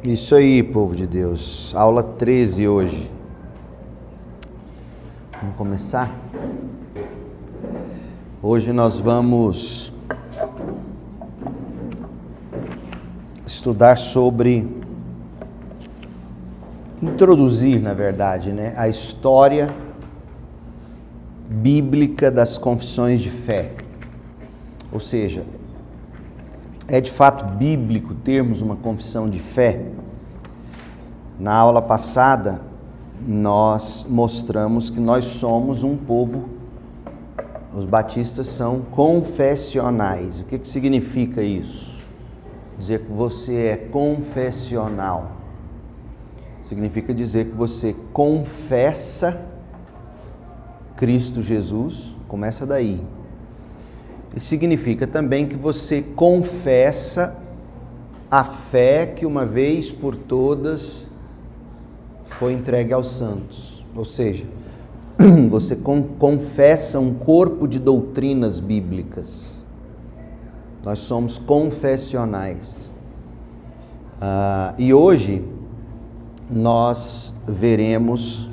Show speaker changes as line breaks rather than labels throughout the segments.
Isso aí, povo de Deus. Aula 13 hoje. Vamos começar? Hoje nós vamos estudar introduzir, na verdade, a história bíblica das confissões de fé. Ou seja, é de fato bíblico termos uma confissão de fé? Na aula passada, nós mostramos que nós somos um povo, os batistas são confessionais. O que significa isso? Dizer que você é confessional. Significa dizer que você confessa Cristo Jesus, começa daí. E significa também que você confessa a fé que uma vez por todas foi entregue aos santos. Ou seja, você confessa um corpo de doutrinas bíblicas. Nós somos confessionais. E hoje nós veremos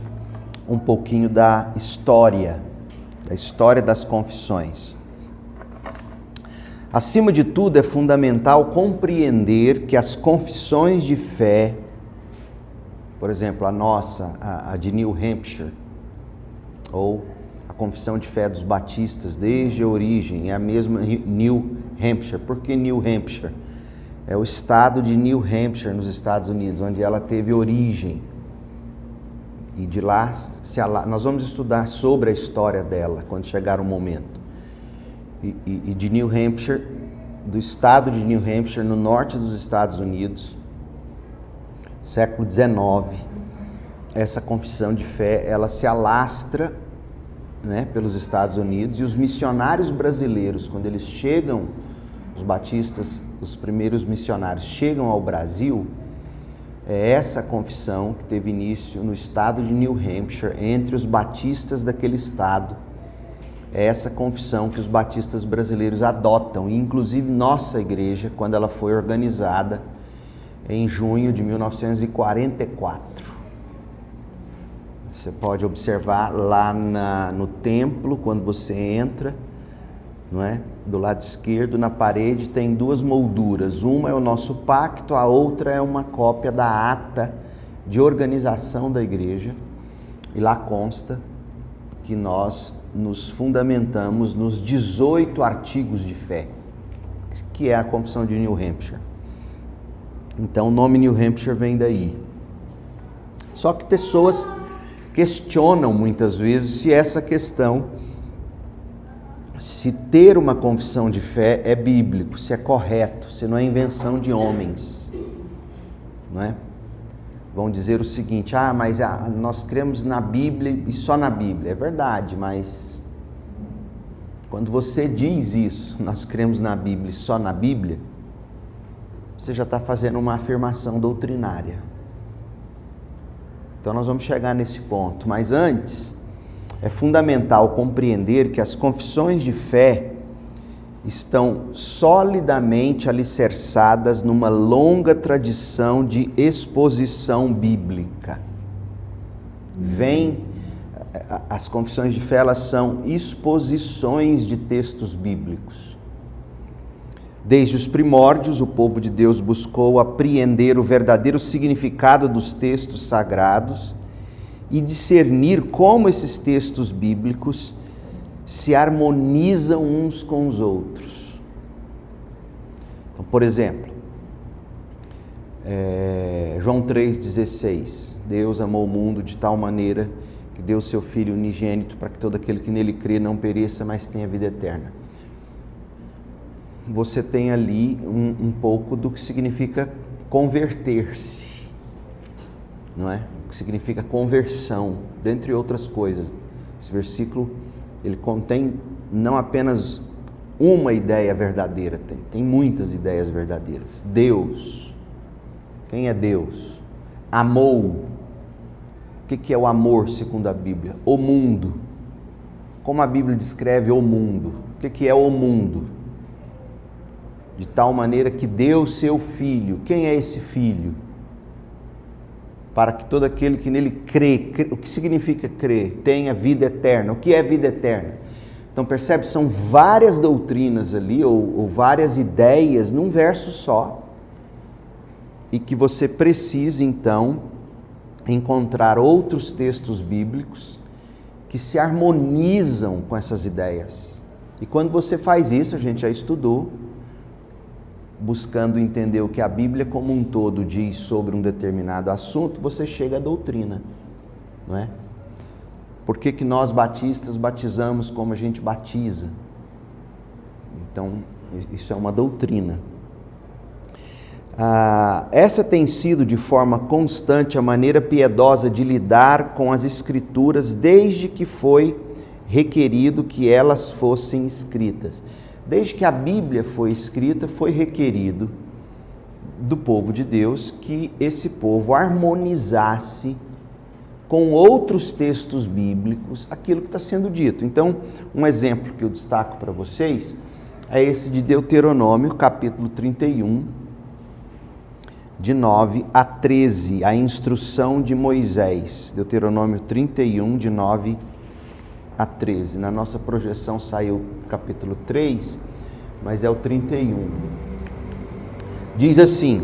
um pouquinho da história das confissões. Acima de tudo, é fundamental compreender que as confissões de fé, por exemplo, a nossa, a de New Hampshire, ou a confissão de fé dos batistas desde a origem, é a mesma New Hampshire. Por que New Hampshire? É o estado de New Hampshire, nos Estados Unidos, onde ela teve origem. E de lá, nós vamos estudar sobre a história dela, quando chegar o momento. E de New Hampshire, do estado de New Hampshire, no norte dos Estados Unidos, século XIX, essa confissão de fé, ela se alastra, pelos Estados Unidos, e os missionários brasileiros, quando eles chegam, os batistas, os primeiros missionários chegam ao Brasil, é essa confissão que teve início no estado de New Hampshire, entre os batistas daquele estado. É essa confissão que os batistas brasileiros adotam, e inclusive nossa igreja, quando ela foi organizada em junho de 1944. Você pode observar lá no templo, quando você entra, do lado esquerdo, na parede, tem duas molduras. Uma é o nosso pacto, a outra é uma cópia da ata de organização da igreja. E lá consta que nós nos fundamentamos nos 18 artigos de fé, que é a confissão de New Hampshire. Então o nome New Hampshire vem daí. Só que pessoas questionam muitas vezes se essa questão, se ter uma confissão de fé é bíblico, se é correto, se não é invenção de homens, Vão dizer o seguinte: mas nós cremos na Bíblia e só na Bíblia. É verdade, mas quando você diz isso, nós cremos na Bíblia e só na Bíblia, você já está fazendo uma afirmação doutrinária. Então nós vamos chegar nesse ponto, mas antes é fundamental compreender que as confissões de fé estão solidamente alicerçadas numa longa tradição de exposição bíblica. As confissões de fé, elas são exposições de textos bíblicos. Desde os primórdios, o povo de Deus buscou apreender o verdadeiro significado dos textos sagrados e discernir como esses textos bíblicos se harmonizam uns com os outros. Então, por exemplo, João 3,16, Deus amou o mundo de tal maneira que deu seu Filho unigênito para que todo aquele que nele crê não pereça, mas tenha vida eterna. Você tem ali um pouco do que significa converter-se, O que significa conversão, dentre outras coisas. Esse versículo, ele contém não apenas uma ideia verdadeira, tem muitas ideias verdadeiras. Deus, quem é Deus? Amou. O que é o amor segundo a Bíblia? O mundo. Como a Bíblia descreve o mundo? O que é o mundo? De tal maneira que deu seu Filho. Quem é esse Filho? para que todo aquele que nele crê, o que significa crer? Tenha vida eterna. O que é vida eterna? Então percebe, são várias doutrinas ali, ou várias ideias num verso só, e que você precisa então encontrar outros textos bíblicos que se harmonizam com essas ideias. E quando você faz isso, a gente já estudou, buscando entender o que a Bíblia como um todo diz sobre um determinado assunto, você chega à doutrina, não é? Por que nós batistas batizamos como a gente batiza? Então, isso é uma doutrina. Essa tem sido de forma constante a maneira piedosa de lidar com as Escrituras desde que foi requerido que elas fossem escritas. Desde que a Bíblia foi escrita, foi requerido do povo de Deus que esse povo harmonizasse com outros textos bíblicos aquilo que está sendo dito. Então, um exemplo que eu destaco para vocês é esse de Deuteronômio, capítulo 31, de 9 a 13, a instrução de Moisés. Deuteronômio 31, de 9 a 13. Na nossa projeção saiu o capítulo 3, mas é o 31. Diz assim: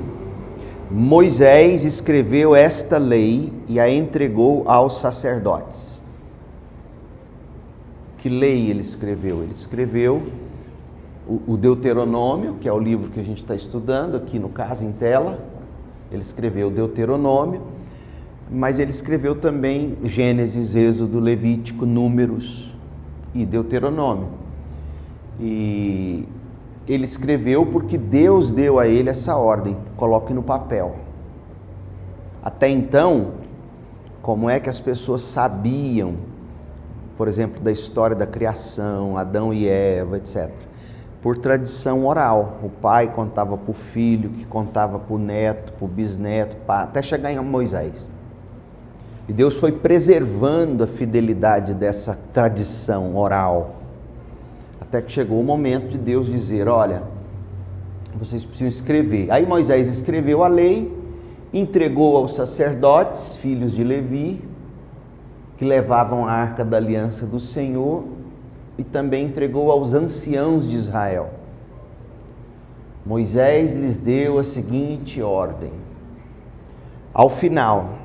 Moisés escreveu esta lei e a entregou aos sacerdotes. Que lei ele escreveu? Ele escreveu o Deuteronômio, que é o livro que a gente está estudando aqui no caso em tela. Ele escreveu Deuteronômio, mas ele escreveu também Gênesis, Êxodo, Levítico, Números e Deuteronômio. E ele escreveu porque Deus deu a ele essa ordem: coloque no papel. Até então, como é que as pessoas sabiam, por exemplo, da história da criação, Adão e Eva, etc.? Por tradição oral. O pai contava para o filho, que contava para o neto, para o bisneto, até chegar em Moisés. E Deus foi preservando a fidelidade dessa tradição oral, até que chegou o momento de Deus dizer: olha, vocês precisam escrever. Aí Moisés escreveu a lei, entregou aos sacerdotes, filhos de Levi, que levavam a arca da aliança do Senhor, e também entregou aos anciãos de Israel. Moisés lhes deu a seguinte ordem: ao final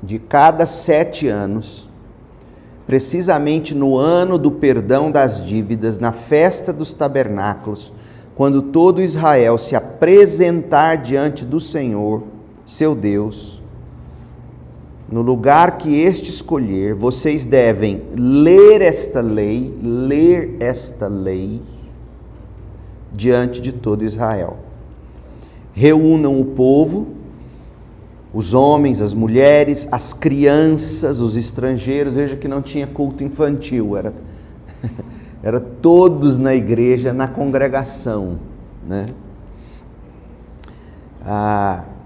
de cada 7 anos, precisamente no ano do perdão das dívidas, na festa dos tabernáculos, quando todo Israel se apresentar diante do Senhor, seu Deus, no lugar que este escolher, vocês devem ler esta lei diante de todo Israel. Reúnam o povo, os homens, as mulheres, as crianças, os estrangeiros. Veja que não tinha culto infantil, era todos na igreja, na congregação, né?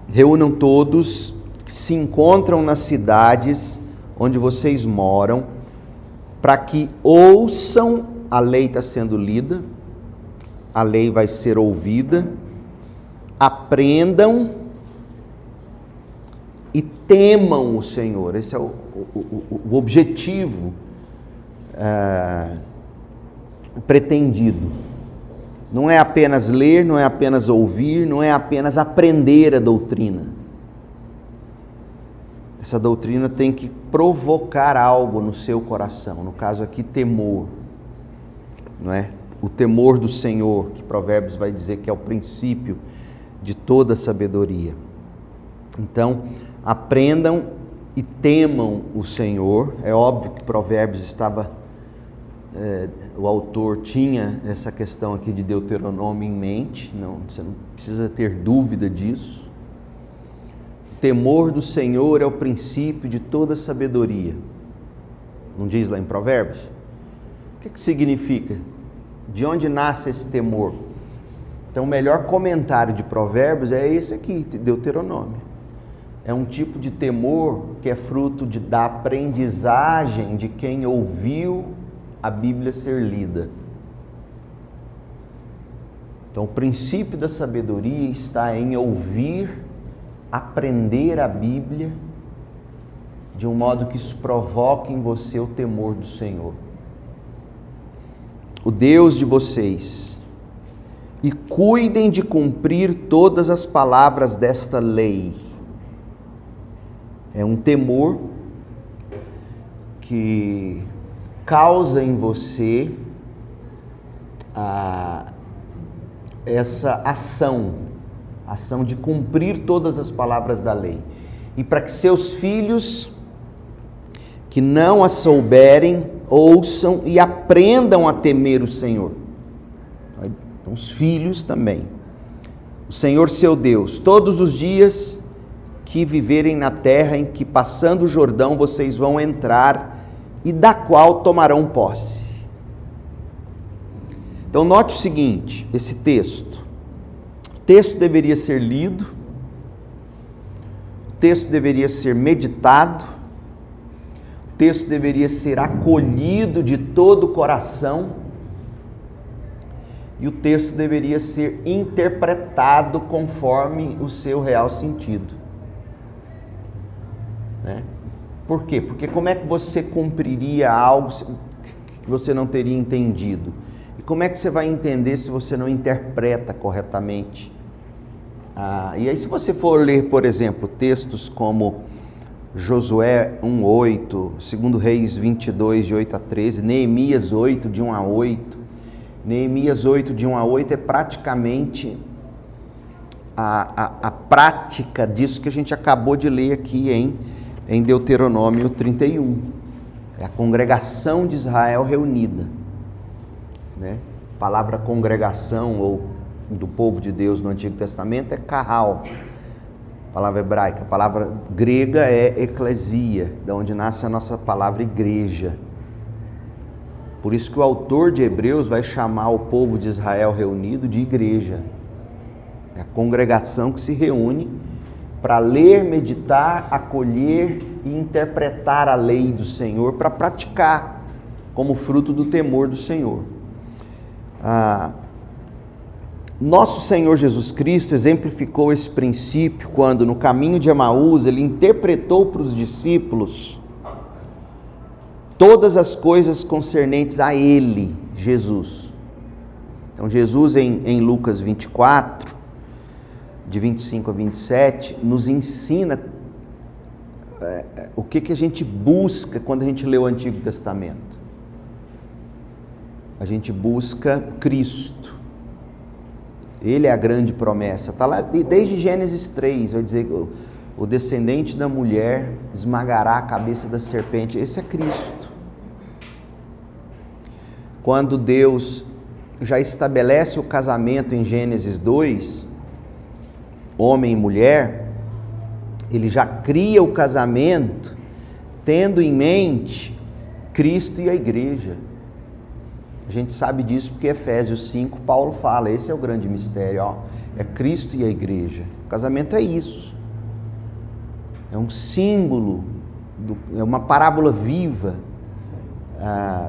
Reúnam todos que se encontram nas cidades onde vocês moram, para que ouçam. A lei está sendo lida, a lei vai ser ouvida, aprendam e temam o Senhor. Esse é o objetivo pretendido. Não é apenas ler, não é apenas ouvir, não é apenas aprender a doutrina. Essa doutrina tem que provocar algo no seu coração, no caso aqui, temor, não é? O temor do Senhor, que Provérbios vai dizer que é o princípio de toda sabedoria. Então, aprendam e temam o Senhor. É óbvio que Provérbios estava, o autor tinha essa questão aqui de Deuteronômio em mente, você não precisa ter dúvida disso. Temor do Senhor é o princípio de toda sabedoria. Não diz lá em Provérbios? O que significa? De onde nasce esse temor? Então, o melhor comentário de Provérbios é esse aqui, Deuteronômio. É um tipo de temor que é fruto da aprendizagem de quem ouviu a Bíblia ser lida. Então, o princípio da sabedoria está em ouvir, aprender a Bíblia de um modo que isso provoque em você o temor do Senhor. O Deus de vocês, e cuidem de cumprir todas as palavras desta lei. É um temor que causa em você essa ação de cumprir todas as palavras da lei. E para que seus filhos, que não as souberem, ouçam e aprendam a temer o Senhor. Então, os filhos também. O Senhor seu Deus, todos os dias que viverem na terra em que, passando o Jordão, vocês vão entrar e da qual tomarão posse. Então, note o seguinte, esse texto. O texto deveria ser lido, o texto deveria ser meditado, o texto deveria ser acolhido de todo o coração, e o texto deveria ser interpretado conforme o seu real sentido. Né? Por quê? Porque como é que você cumpriria algo que você não teria entendido? E como é que você vai entender se você não interpreta corretamente? E aí, se você for ler, por exemplo, textos como Josué 1:8, 2 Reis 22, de 8 a 13, Neemias 8, de 1 a 8, Neemias 8, de 1 a 8 é praticamente a prática disso que a gente acabou de ler aqui em Deuteronômio 31. É a congregação de Israel reunida. Né? A palavra congregação ou do povo de Deus no Antigo Testamento é kahal, palavra hebraica. A palavra grega é eclesia, de onde nasce a nossa palavra igreja. Por isso que o autor de Hebreus vai chamar o povo de Israel reunido de igreja. É a congregação que se reúne para ler, meditar, acolher e interpretar a lei do Senhor, para praticar como fruto do temor do Senhor. Nosso Senhor Jesus Cristo exemplificou esse princípio quando, no caminho de Emaús, ele interpretou para os discípulos todas as coisas concernentes a ele, Jesus. Então, Jesus em Lucas 24, de 25 a 27, nos ensina o que a gente busca quando a gente lê o Antigo Testamento. A gente busca Cristo. Ele é a grande promessa. Está lá desde Gênesis 3, vai dizer que o descendente da mulher esmagará a cabeça da serpente. Esse é Cristo. Quando Deus já estabelece o casamento em Gênesis 2, homem e mulher, ele já cria o casamento tendo em mente Cristo e a igreja. A gente sabe disso porque Efésios 5, Paulo fala, esse é o grande mistério, é Cristo e a igreja. O casamento é isso. É um símbolo, é uma parábola viva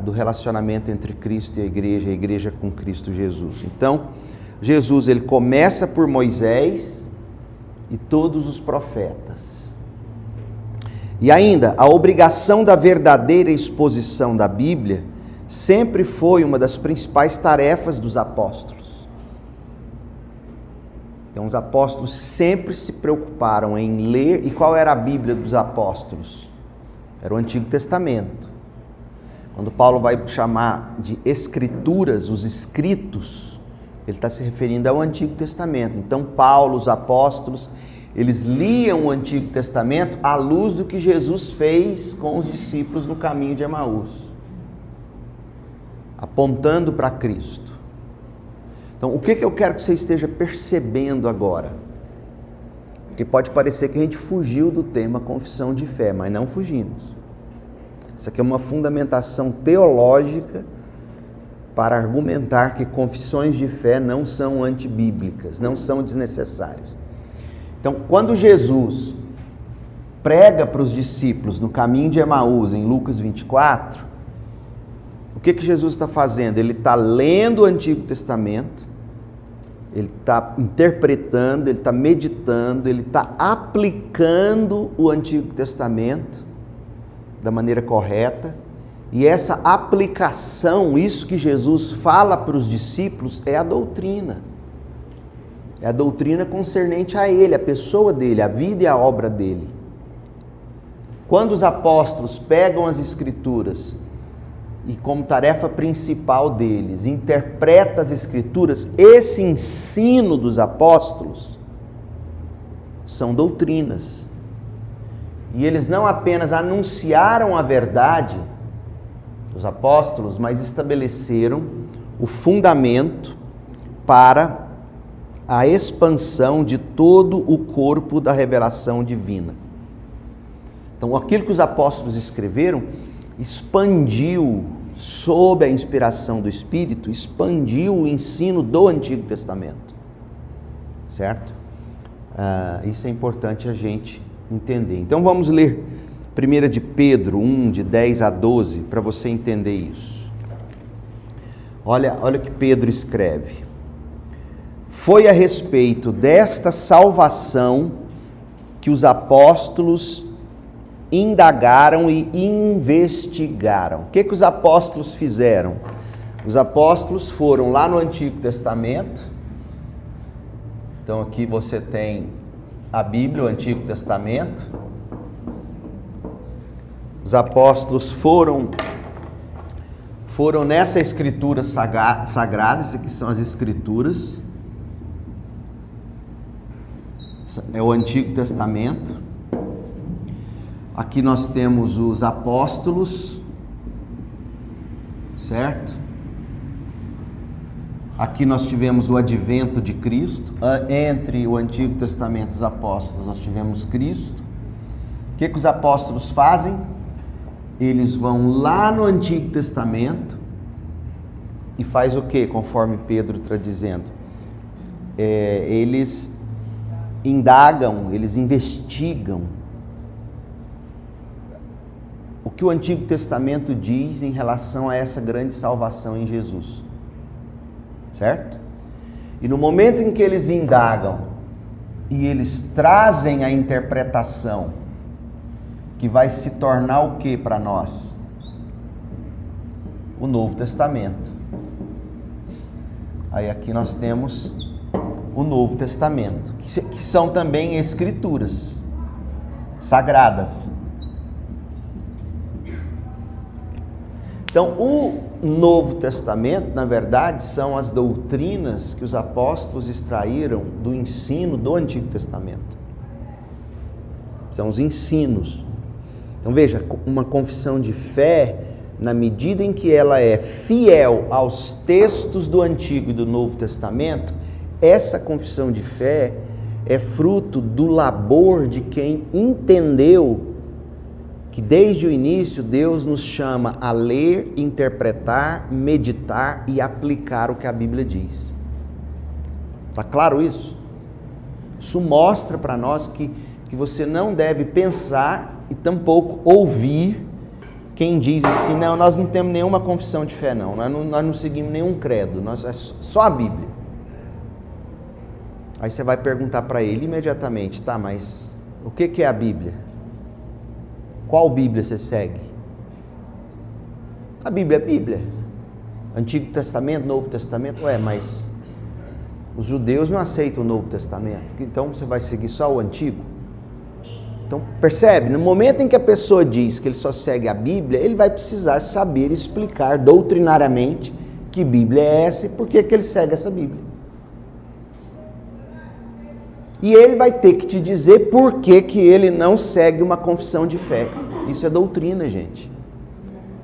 do relacionamento entre Cristo e a igreja com Cristo Jesus. Então, Jesus, ele começa por Moisés e todos os profetas. E ainda, a obrigação da verdadeira exposição da Bíblia sempre foi uma das principais tarefas dos apóstolos. Então, os apóstolos sempre se preocuparam em ler. E qual era a Bíblia dos apóstolos? Era o Antigo Testamento. Quando Paulo vai chamar de escrituras, os escritos, ele está se referindo ao Antigo Testamento. Então, Paulo, os apóstolos, eles liam o Antigo Testamento à luz do que Jesus fez com os discípulos no caminho de Emaús, apontando para Cristo. Então, o que eu quero que você esteja percebendo agora? Porque pode parecer que a gente fugiu do tema confissão de fé, mas não fugimos. Isso aqui é uma fundamentação teológica para argumentar que confissões de fé não são antibíblicas, não são desnecessárias. Então, quando Jesus prega para os discípulos no caminho de Emaús, em Lucas 24, o que Jesus está fazendo? Ele está lendo o Antigo Testamento, ele está interpretando, ele está meditando, ele está aplicando o Antigo Testamento da maneira correta. E essa aplicação, isso que Jesus fala para os discípulos, é a doutrina. É a doutrina concernente a Ele, a pessoa dele, a vida e a obra dele. Quando os apóstolos pegam as Escrituras e, como tarefa principal deles, interpretam as Escrituras, esse ensino dos apóstolos são doutrinas. E eles não apenas anunciaram a verdade, os apóstolos, mas estabeleceram o fundamento para a expansão de todo o corpo da revelação divina. Então, aquilo que os apóstolos escreveram expandiu, sob a inspiração do Espírito, expandiu o ensino do Antigo Testamento. Certo? Isso é importante a gente entender. Então, vamos ler 1 de Pedro 1, de 10 a 12, para você entender isso. Olha o que Pedro escreve. Foi a respeito desta salvação que os apóstolos indagaram e investigaram. O que os apóstolos fizeram? Os apóstolos foram lá no Antigo Testamento. Então aqui você tem a Bíblia, o Antigo Testamento. Os apóstolos foram nessa escritura sagrada, isso aqui são as escrituras, é o Antigo Testamento. Aqui nós temos os apóstolos, certo? Aqui nós tivemos o advento de Cristo, entre o Antigo Testamento e os apóstolos nós tivemos Cristo. O que os apóstolos fazem? Eles vão lá no Antigo Testamento e faz o que, conforme Pedro está dizendo? Eles indagam, eles investigam o que o Antigo Testamento diz em relação a essa grande salvação em Jesus. Certo? E no momento em que eles indagam e eles trazem a interpretação que vai se tornar o que para nós? O Novo Testamento. Aí aqui nós temos o Novo Testamento, que são também escrituras sagradas. Então, o Novo Testamento, na verdade, são as doutrinas que os apóstolos extraíram do ensino do Antigo Testamento. São os ensinos. Então veja, uma confissão de fé, na medida em que ela é fiel aos textos do Antigo e do Novo Testamento, essa confissão de fé é fruto do labor de quem entendeu que desde o início Deus nos chama a ler, interpretar, meditar e aplicar o que a Bíblia diz. Está claro isso? Isso mostra para nós que você não deve pensar e tampouco ouvir quem diz assim, não, nós não temos nenhuma confissão de fé não, nós não seguimos nenhum credo, é só a Bíblia. Aí você vai perguntar para ele imediatamente, tá, mas o que é a Bíblia? Qual Bíblia você segue? A Bíblia é Bíblia. Antigo Testamento, Novo Testamento, mas os judeus não aceitam o Novo Testamento, então você vai seguir só o Antigo? Então, percebe? No momento em que a pessoa diz que ele só segue a Bíblia, ele vai precisar saber explicar doutrinariamente que Bíblia é essa e por que ele segue essa Bíblia. E ele vai ter que te dizer por que ele não segue uma confissão de fé. Isso é doutrina, gente.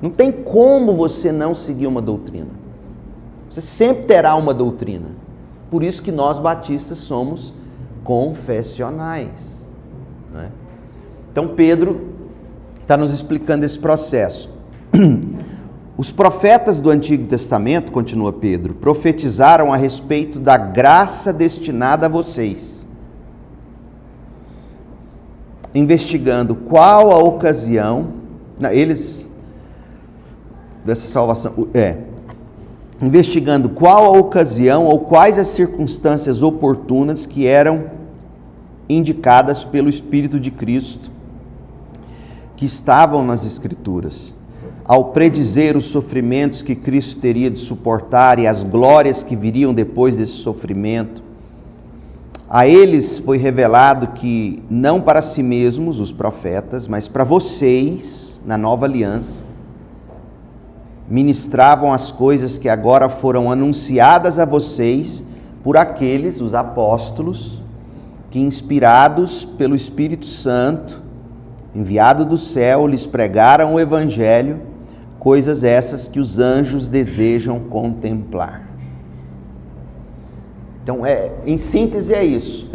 Não tem como você não seguir uma doutrina. Você sempre terá uma doutrina. Por isso que nós batistas somos confessionais. Né? Então Pedro está nos explicando esse processo. Os profetas do Antigo Testamento, continua Pedro, profetizaram a respeito da graça destinada a vocês, investigando qual a ocasião, dessa salvação, investigando qual a ocasião ou quais as circunstâncias oportunas que eram indicadas pelo Espírito de Cristo, que estavam nas Escrituras. Ao predizer os sofrimentos que Cristo teria de suportar e as glórias que viriam depois desse sofrimento, a eles foi revelado que, não para si mesmos, os profetas, mas para vocês, na nova aliança, ministravam as coisas que agora foram anunciadas a vocês por aqueles, os apóstolos, que, inspirados pelo Espírito Santo, enviado do céu, lhes pregaram o Evangelho, coisas essas que os anjos desejam contemplar. Então, em síntese é isso,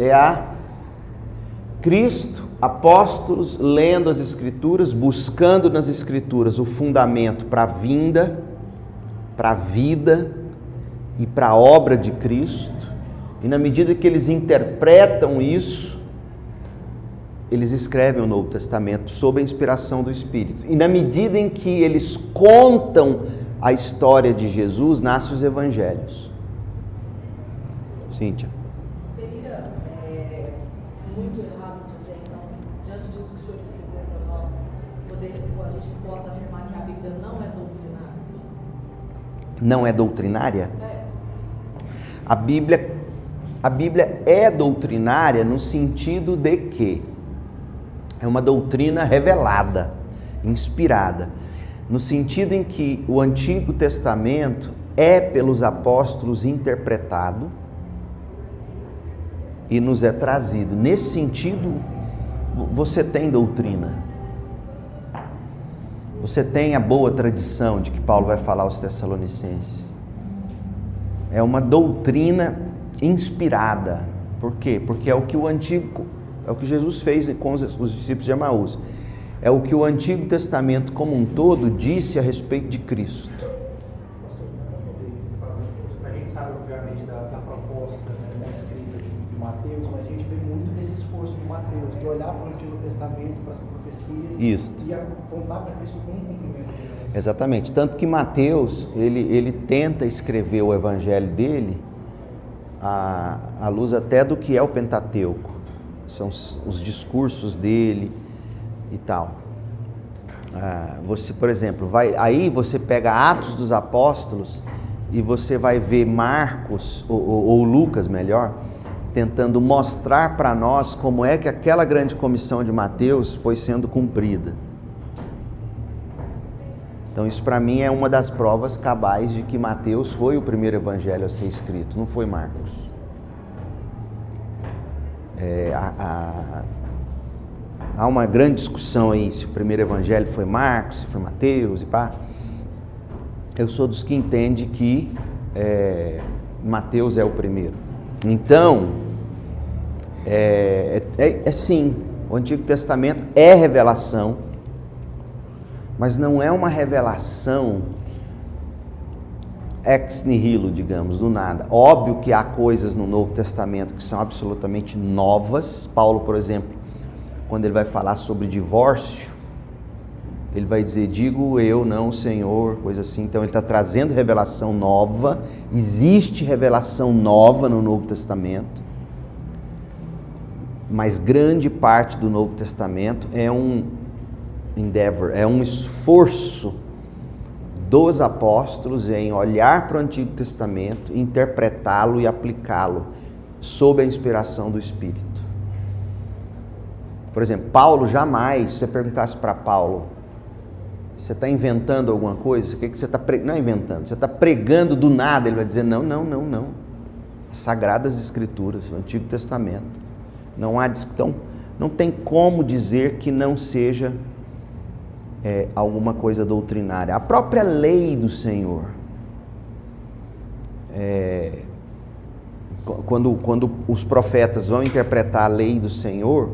Cristo, apóstolos, lendo as Escrituras, buscando nas Escrituras o fundamento para a vinda, para a vida e para a obra de Cristo, e na medida que eles interpretam isso, eles escrevem o Novo Testamento sob a inspiração do Espírito. E na medida em que eles contam a história de Jesus, nascem os Evangelhos. Cíntia.
Seria muito errado dizer, então, diante disso que o senhor explicou para nós, a gente possa afirmar que a Bíblia não é doutrinária?
Não é doutrinária? A Bíblia é doutrinária no sentido de que é uma doutrina revelada, inspirada, no sentido em que o Antigo Testamento é pelos apóstolos interpretado e nos é trazido. Nesse sentido, você tem doutrina. Você tem a boa tradição de que Paulo vai falar aos Tessalonicenses. É uma doutrina inspirada. Por quê? Porque é o que Jesus fez com os discípulos de Emaús. É o que o Antigo Testamento como um todo disse a respeito de Cristo.
A gente sabe, obviamente, da proposta, da escrita de Mateus, mas a gente vê muito desse esforço de Mateus, de olhar para o Antigo Testamento, para as profecias, e apontar para Cristo como um cumprimento delas.
Exatamente. Tanto que Mateus, ele tenta escrever o evangelho dele à luz até do que é o Pentateuco. São os discursos dele e tal. Você, por exemplo, aí você pega Atos dos Apóstolos e você vai ver Marcos, ou Lucas melhor, tentando mostrar para nós como é que aquela grande comissão de Mateus foi sendo cumprida. Então isso para mim é uma das provas cabais de que Mateus foi o primeiro evangelho a ser escrito, não foi Marcos. Há uma grande discussão aí se o primeiro evangelho foi Marcos, se foi Mateus e pá. Eu sou dos que entende que Mateus é o primeiro. Então, sim, o Antigo Testamento é revelação, mas não é uma revelação ex nihilo, digamos, do nada. Óbvio que há coisas no Novo Testamento que são absolutamente novas. Paulo, por exemplo, quando ele vai falar sobre divórcio, ele vai dizer, digo eu, não o Senhor, coisa assim. Então ele está trazendo revelação nova, existe revelação nova no Novo Testamento, mas grande parte do Novo Testamento é um endeavor, é um esforço dos apóstolos em olhar para o Antigo Testamento, interpretá-lo e aplicá-lo sob a inspiração do Espírito. Por exemplo, Paulo jamais, se você perguntasse para Paulo, você está inventando alguma coisa? O que você está pregando? Não é inventando, você está pregando do nada, ele vai dizer não. As Sagradas Escrituras, o Antigo Testamento. Não há discussão, não tem como dizer que não seja alguma coisa doutrinária. A própria lei do Senhor, quando os profetas vão interpretar a lei do Senhor,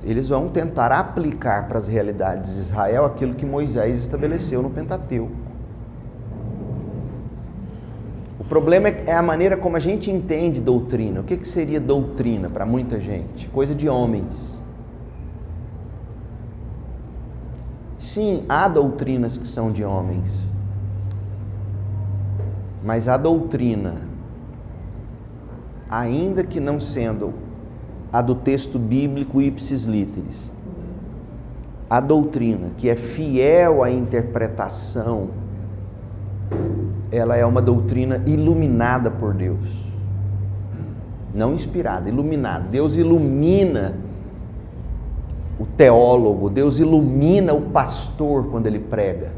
eles vão tentar aplicar para as realidades de Israel aquilo que Moisés estabeleceu no Pentateuco. O problema é a maneira como a gente entende doutrina. O que seria doutrina para muita gente? Coisa de homens. Sim, há doutrinas que são de homens, mas a doutrina, ainda que não sendo a do texto bíblico ipsis literis, a doutrina que é fiel à interpretação, ela é uma doutrina iluminada por Deus. Não inspirada, iluminada. Deus ilumina o teólogo, Deus ilumina o pastor quando ele prega.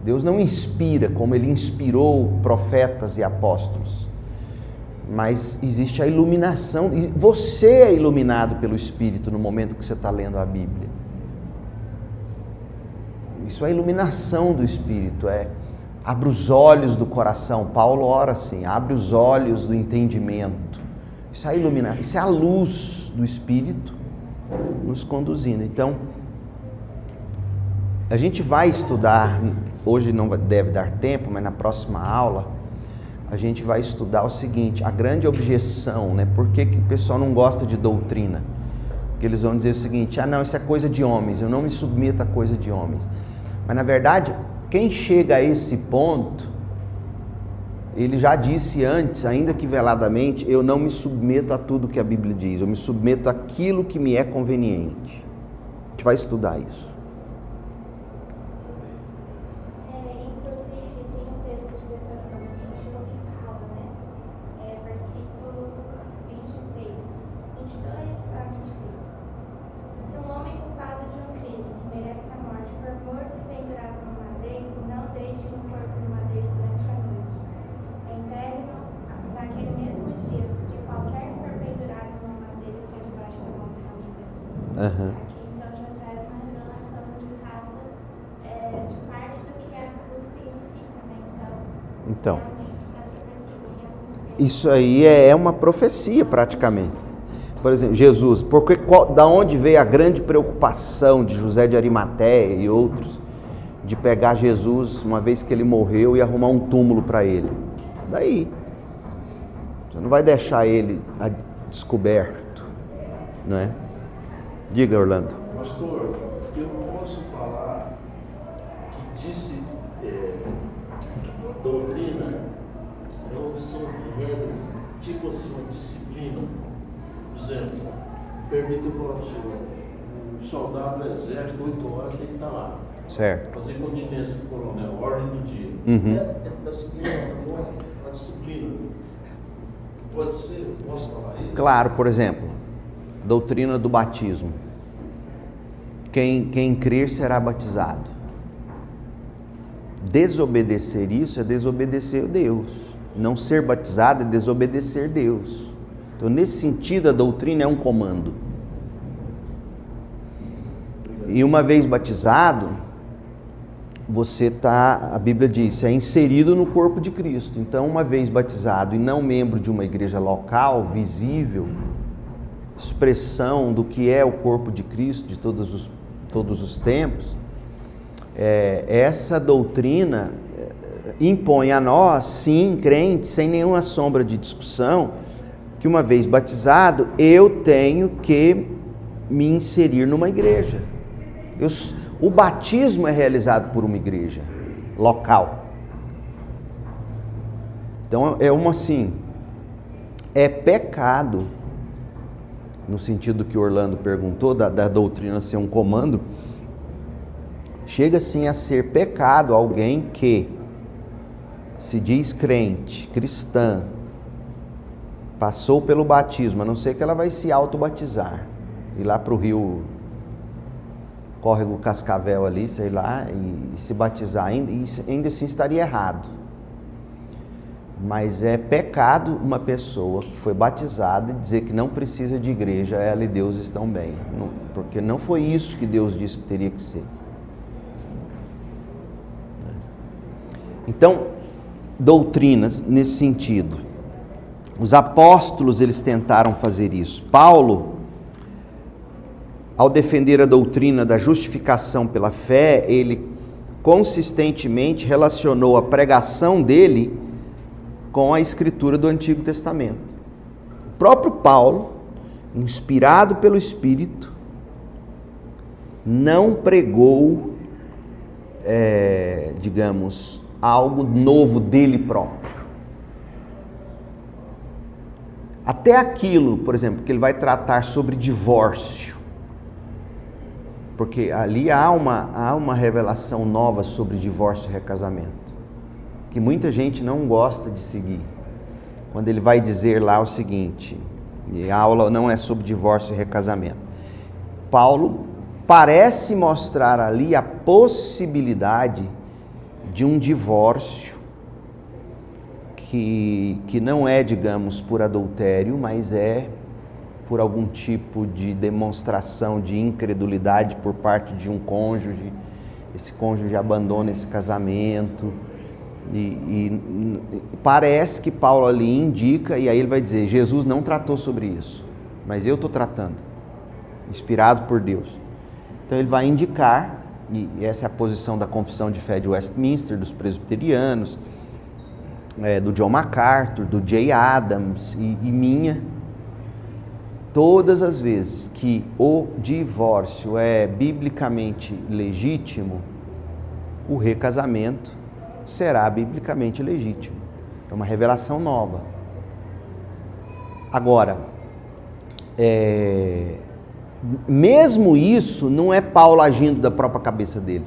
Deus não inspira como ele inspirou profetas e apóstolos. Mas existe a iluminação. Você é iluminado pelo Espírito no momento que você está lendo a Bíblia. Isso é a iluminação do Espírito, abre os olhos do coração. Paulo ora assim, abre os olhos do entendimento. Isso é a iluminação, isso é a luz do Espírito nos conduzindo. Então, a gente vai estudar, hoje não deve dar tempo, mas na próxima aula, a gente vai estudar o seguinte, a grande objeção, né? Por que o pessoal não gosta de doutrina? Porque eles vão dizer o seguinte, não, isso é coisa de homens, eu não me submeto a coisa de homens. Mas na verdade, quem chega a esse ponto, ele já disse antes, ainda que veladamente, eu não me submeto a tudo que a Bíblia diz, eu me submeto àquilo que me é conveniente. A gente vai estudar isso.
Inclusive, tem um texto de Deuteronômio 21 que fala, né? Versículo 23, 22 a 23. Se um homem culpado de um crime que merece a morte for morto e pendurado no madeiro, não deixe o corpo no madeiro durante a noite. Enterre-no naquele mesmo dia, porque qualquer que for pendurado no madeiro está debaixo da maldição de Deus. Aqui então já traz uma revelação de fato de parte do que a cruz significa, né? Então, realmente dá para perceber alguns.
Isso aí é uma profecia praticamente. Por exemplo, Jesus, da onde veio a grande preocupação de José de Arimateia e outros de pegar Jesus uma vez que ele morreu e arrumar um túmulo para ele? Daí. Você não vai deixar ele descoberto, não é? Diga, Orlando.
Pastor, eu posso falar que doutrina não são regras, tipo assim, uma disciplina. Por exemplo, permita eu falar para o senhor, o soldado do exército, 8 horas, tem que estar lá.
Certo.
Fazer continência com o coronel, ordem do dia.
Uhum.
É da disciplina, uma disciplina. Pode ser, posso falar isso?
Claro, por exemplo, doutrina do batismo. Quem crer será batizado. Desobedecer isso é desobedecer Deus. Não ser batizado é desobedecer Deus. Então, nesse sentido, a doutrina é um comando. E uma vez batizado, a Bíblia diz, é inserido no corpo de Cristo. Então, uma vez batizado e não membro de uma igreja local, visível, expressão do que é o corpo de Cristo de todos os tempos, essa doutrina impõe a nós, sim, crentes, sem nenhuma sombra de discussão, que uma vez batizado, eu tenho que me inserir numa igreja. O batismo é realizado por uma igreja local. Então é pecado, no sentido que o Orlando perguntou, da doutrina ser um comando, chega sim a ser pecado alguém que se diz crente, cristã, passou pelo batismo, a não ser que ela vai se autobatizar, ir lá para o rio Córrego Cascavel ali, sei lá, e se batizar ainda assim estaria errado. Mas é pecado uma pessoa que foi batizada e dizer que não precisa de igreja, ela e Deus estão bem, porque não foi isso que Deus disse que teria que ser. Então, doutrinas nesse sentido. Os apóstolos, eles tentaram fazer isso. Paulo, ao defender a doutrina da justificação pela fé, ele consistentemente relacionou a pregação dele com a escritura do Antigo Testamento. O próprio Paulo, inspirado pelo Espírito, não pregou, algo novo dele próprio. Até aquilo, por exemplo, que ele vai tratar sobre divórcio. Porque ali há uma revelação nova sobre divórcio e recasamento, que muita gente não gosta de seguir. Quando ele vai dizer lá o seguinte, e a aula não é sobre divórcio e recasamento. Paulo parece mostrar ali a possibilidade de um divórcio que não é, digamos, por adultério, mas é por algum tipo de demonstração de incredulidade por parte de um cônjuge. Esse cônjuge abandona esse casamento e parece que Paulo ali indica, e aí ele vai dizer, Jesus não tratou sobre isso, mas eu estou tratando, inspirado por Deus. Então ele vai indicar, e essa é a posição da Confissão de Fé de Westminster, dos presbiterianos, do John MacArthur, do Jay Adams e minha. Todas as vezes que o divórcio é biblicamente legítimo, o recasamento será biblicamente legítimo. É uma revelação nova. Agora, mesmo isso não é Paulo agindo da própria cabeça dele.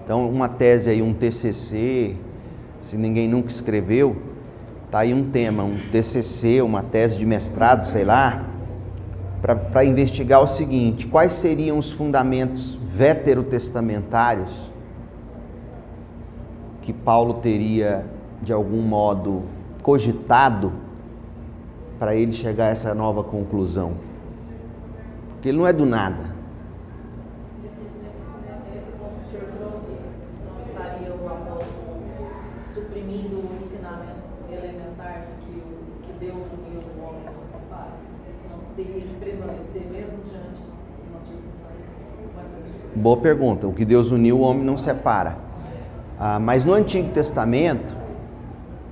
Então, uma tese aí, um TCC, se ninguém nunca escreveu, tá aí um tema, um TCC, uma tese de mestrado, sei lá, para investigar o seguinte: quais seriam os fundamentos veterotestamentários que Paulo teria, de algum modo, cogitado para ele chegar a essa nova conclusão? Porque ele não é do nada.
Esse ponto que o senhor trouxe, não estaria o apóstolo suprimindo o ensinamento elementar de que Deus uniu o homem não separa? Isso não teria que prevalecer mesmo diante de uma circunstância mais absurda?
Boa pergunta. O que Deus uniu, o homem não separa. Mas no Antigo Testamento,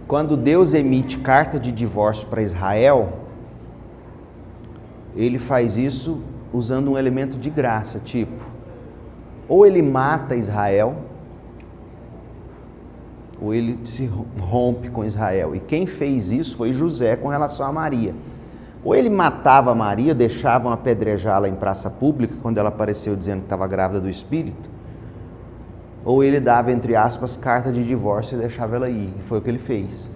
quando Deus emite carta de divórcio para Israel, ele faz isso usando um elemento de graça, tipo, ou ele mata Israel, ou ele se rompe com Israel. E quem fez isso foi José com relação a Maria. Ou ele matava Maria, deixavam apedrejá-la em praça pública quando ela apareceu dizendo que estava grávida do Espírito, ou ele dava, entre aspas, carta de divórcio e deixava ela ir. E foi o que ele fez.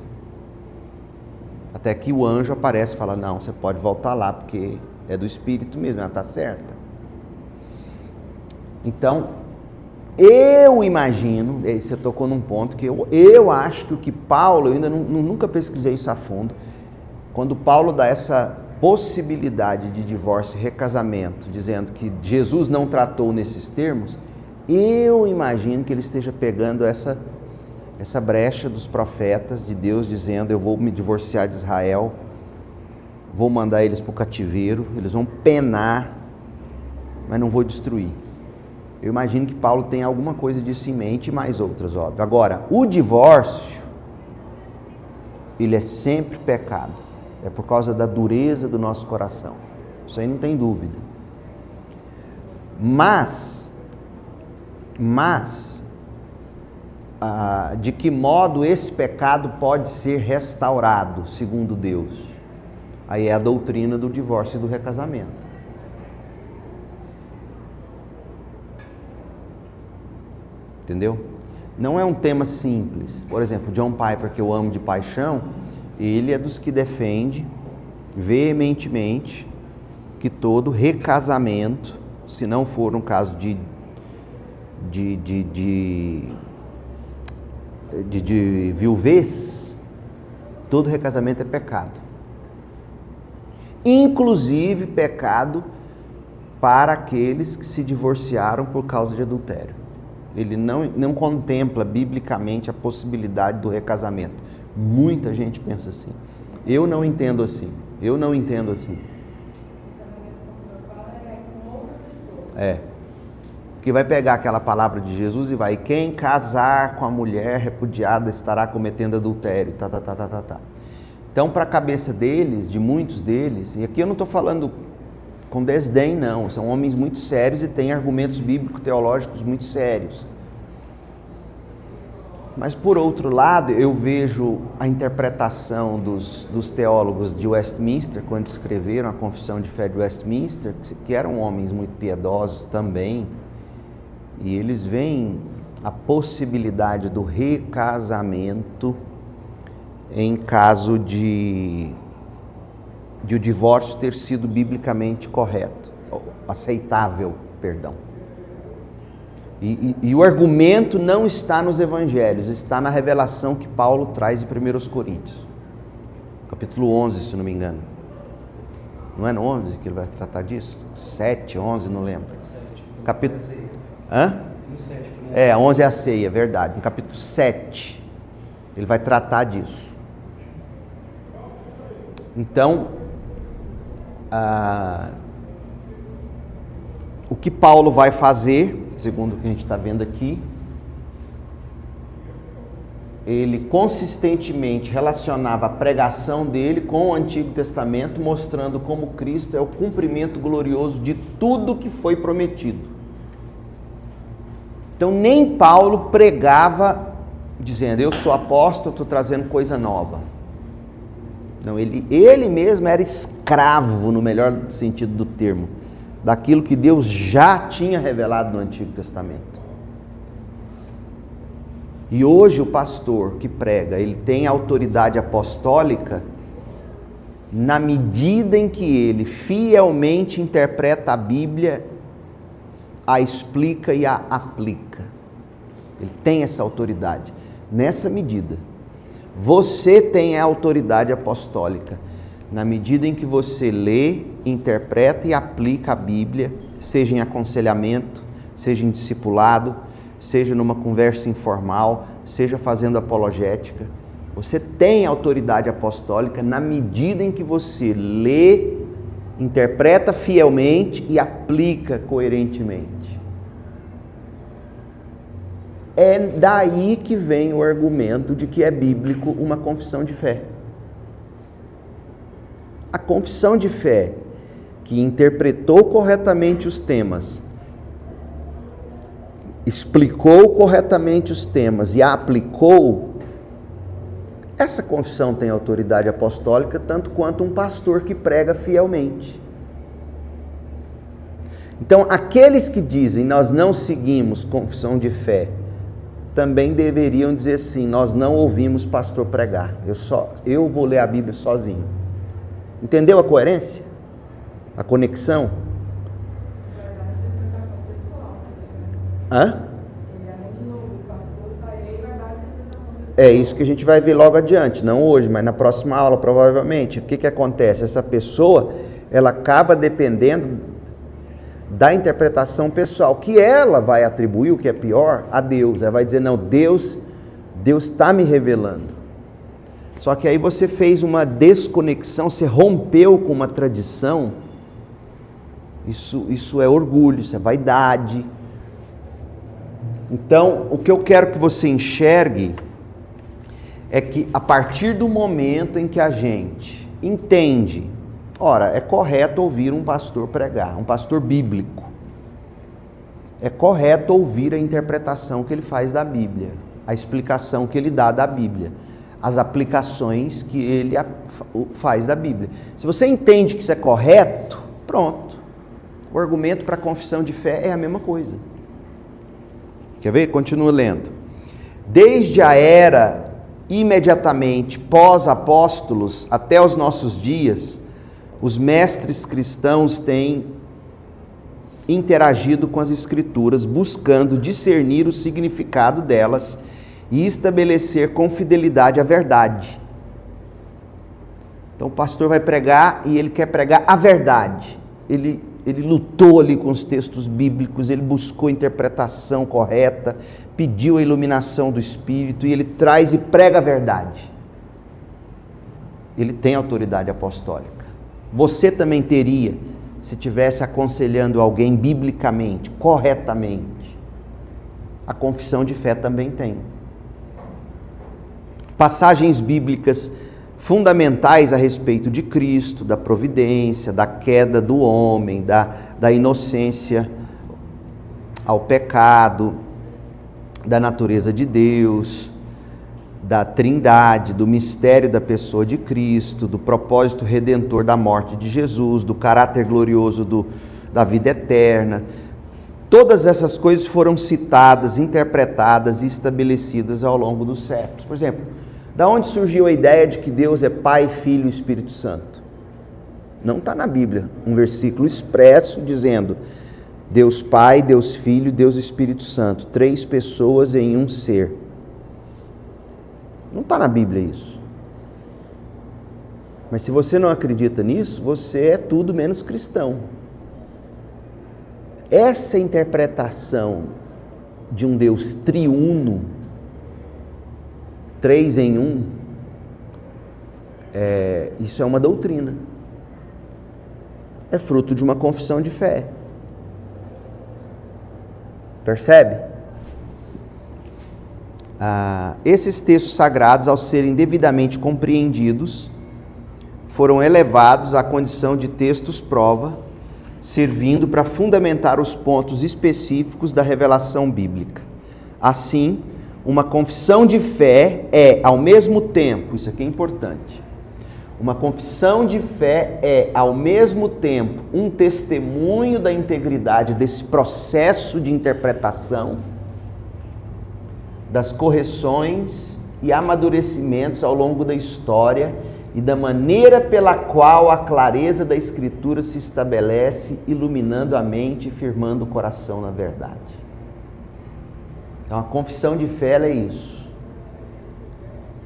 Até que o anjo aparece e fala, não, você pode voltar lá, porque é do Espírito mesmo, ela está certa. Então, eu imagino, você tocou num ponto que eu acho que o que Paulo, eu ainda nunca pesquisei isso a fundo, quando Paulo dá essa possibilidade de divórcio e recasamento, dizendo que Jesus não tratou nesses termos, eu imagino que ele esteja pegando essa brecha dos profetas de Deus, dizendo, eu vou me divorciar de Israel, vou mandar eles para o cativeiro, eles vão penar, mas não vou destruir. Eu imagino que Paulo tem alguma coisa disso em mente e mais outras, óbvio. Agora, o divórcio, ele é sempre pecado. É por causa da dureza do nosso coração. Isso aí não tem dúvida. Mas, de que modo esse pecado pode ser restaurado, segundo Deus? Aí é a doutrina do divórcio e do recasamento. Entendeu? Não é um tema simples. Por exemplo, John Piper, que eu amo de paixão, ele é dos que defende veementemente que todo recasamento, se não for um caso de viuvez, todo recasamento é pecado. Inclusive pecado para aqueles que se divorciaram por causa de adultério. Ele não contempla biblicamente a possibilidade do recasamento. Muita gente pensa assim. Eu não entendo assim. Porque vai pegar aquela palavra de Jesus e vai, quem casar com a mulher repudiada estará cometendo adultério, Então, para a cabeça deles, de muitos deles, e aqui eu não estou falando com desdém, não, são homens muito sérios e têm argumentos bíblico-teológicos muito sérios. Mas, por outro lado, eu vejo a interpretação dos teólogos de Westminster, quando escreveram a Confissão de Fé de Westminster, que eram homens muito piedosos também, e eles veem a possibilidade do recasamento em caso de o divórcio ter sido biblicamente correto, aceitável, perdão. E o argumento não está nos evangelhos, está na revelação que Paulo traz em 1 Coríntios, capítulo 11, se não me engano. Não é no 11 que ele vai tratar disso? 7, 11, não lembro. Capítulo... Hã? 11 é a ceia, verdade. No capítulo 7, ele vai tratar disso. Então, o que Paulo vai fazer, segundo o que a gente está vendo aqui, ele consistentemente relacionava a pregação dele com o Antigo Testamento, mostrando como Cristo é o cumprimento glorioso de tudo que foi prometido. Então, nem Paulo pregava dizendo, eu sou apóstolo, estou trazendo coisa nova. Não, ele mesmo era escravo, no melhor sentido do termo, daquilo que Deus já tinha revelado no Antigo Testamento. E hoje o pastor que prega, ele tem autoridade apostólica na medida em que ele fielmente interpreta a Bíblia, a explica e a aplica. Ele tem essa autoridade, nessa medida. Você tem a autoridade apostólica na medida em que você lê, interpreta e aplica a Bíblia, seja em aconselhamento, seja em discipulado, seja numa conversa informal, seja fazendo apologética. Você tem autoridade apostólica na medida em que você lê, interpreta fielmente e aplica coerentemente. É daí que vem o argumento de que é bíblico uma confissão de fé. A confissão de fé que interpretou corretamente os temas, explicou corretamente os temas e a aplicou, essa confissão tem autoridade apostólica tanto quanto um pastor que prega fielmente. Então, aqueles que dizem nós não seguimos confissão de fé, também deveriam dizer assim, nós não ouvimos pastor pregar, eu vou ler a Bíblia sozinho. Entendeu a coerência? A conexão? Hã? É isso que a gente vai ver logo adiante, não hoje, mas na próxima aula provavelmente. O que acontece? Essa pessoa, ela acaba dependendo da interpretação pessoal, que ela vai atribuir, o que é pior, a Deus. Ela vai dizer, não, Deus está me revelando. Só que aí você fez uma desconexão, você rompeu com uma tradição. Isso é orgulho, isso é vaidade. Então, o que eu quero que você enxergue é que a partir do momento em que a gente entende, ora, é correto ouvir um pastor pregar, um pastor bíblico. É correto ouvir a interpretação que ele faz da Bíblia, a explicação que ele dá da Bíblia, as aplicações que ele faz da Bíblia. Se você entende que isso é correto, pronto. O argumento para a confissão de fé é a mesma coisa. Quer ver? Continua lendo. Desde a era imediatamente pós-apóstolos até os nossos dias, os mestres cristãos têm interagido com as Escrituras, buscando discernir o significado delas e estabelecer com fidelidade a verdade. Então o pastor vai pregar e ele quer pregar a verdade. Ele lutou ali com os textos bíblicos, ele buscou a interpretação correta, pediu a iluminação do Espírito e ele traz e prega a verdade. Ele tem autoridade apostólica. Você também teria, se estivesse aconselhando alguém biblicamente, corretamente. A confissão de fé também tem. Passagens bíblicas fundamentais a respeito de Cristo, da providência, da queda do homem, da inocência ao pecado, da natureza de Deus, da Trindade, do mistério da pessoa de Cristo, do propósito redentor da morte de Jesus, do caráter glorioso da vida eterna. Todas essas coisas foram citadas, interpretadas e estabelecidas ao longo dos séculos. Por exemplo, da onde surgiu a ideia de que Deus é Pai, Filho e Espírito Santo? Não está na Bíblia um versículo expresso dizendo Deus Pai, Deus Filho, Deus Espírito Santo, 3 pessoas em um ser. Não está na Bíblia isso. Mas se você não acredita nisso, você é tudo menos cristão. Essa interpretação de um Deus triuno, 3 em 1, isso é uma doutrina. É fruto de uma confissão de fé. Percebe? Esses textos sagrados, ao serem devidamente compreendidos, foram elevados à condição de textos prova, servindo para fundamentar os pontos específicos da revelação bíblica. Assim, uma confissão de fé é, ao mesmo tempo, isso aqui é importante, uma confissão de fé é, ao mesmo tempo, um testemunho da integridade desse processo de interpretação, das correções e amadurecimentos ao longo da história e da maneira pela qual a clareza da Escritura se estabelece, iluminando a mente e firmando o coração na verdade. Então, a confissão de fé é isso.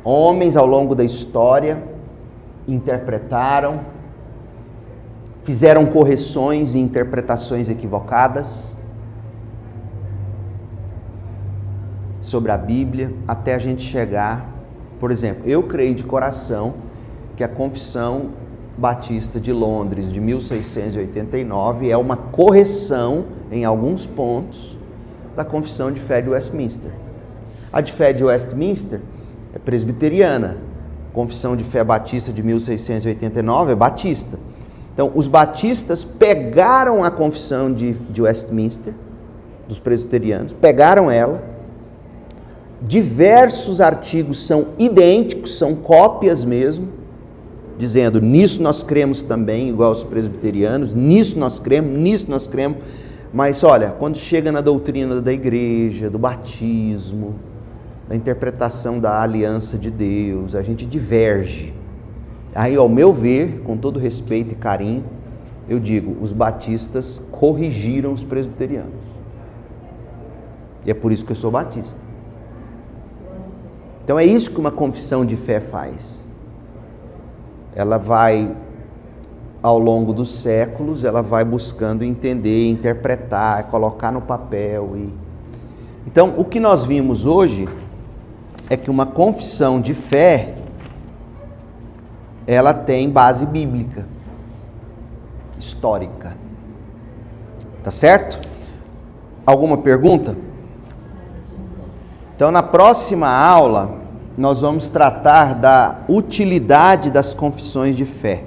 Homens ao longo da história interpretaram, fizeram correções e interpretações equivocadas sobre a Bíblia, até a gente chegar, por exemplo, eu creio de coração que a Confissão Batista de Londres de 1689 é uma correção em alguns pontos da Confissão de Fé de Westminster. A de Fé de Westminster é presbiteriana, a Confissão de Fé Batista de 1689 é batista. Então, os batistas pegaram a Confissão de Westminster, dos presbiterianos, pegaram ela, diversos artigos são idênticos, são cópias mesmo, dizendo, nisso nós cremos também, igual os presbiterianos, nisso nós cremos, mas olha, quando chega na doutrina da igreja, do batismo, da interpretação da aliança de Deus, a gente diverge. Aí, ao meu ver, com todo respeito e carinho, eu digo, os batistas corrigiram os presbiterianos. E é por isso que eu sou batista. Então é isso que uma confissão de fé faz. Ela vai, ao longo dos séculos, ela vai buscando entender, interpretar, colocar no papel. Então, o que nós vimos hoje é que uma confissão de fé, ela tem base bíblica, histórica. Tá certo? Alguma pergunta? Então, na próxima aula, nós vamos tratar da utilidade das confissões de fé.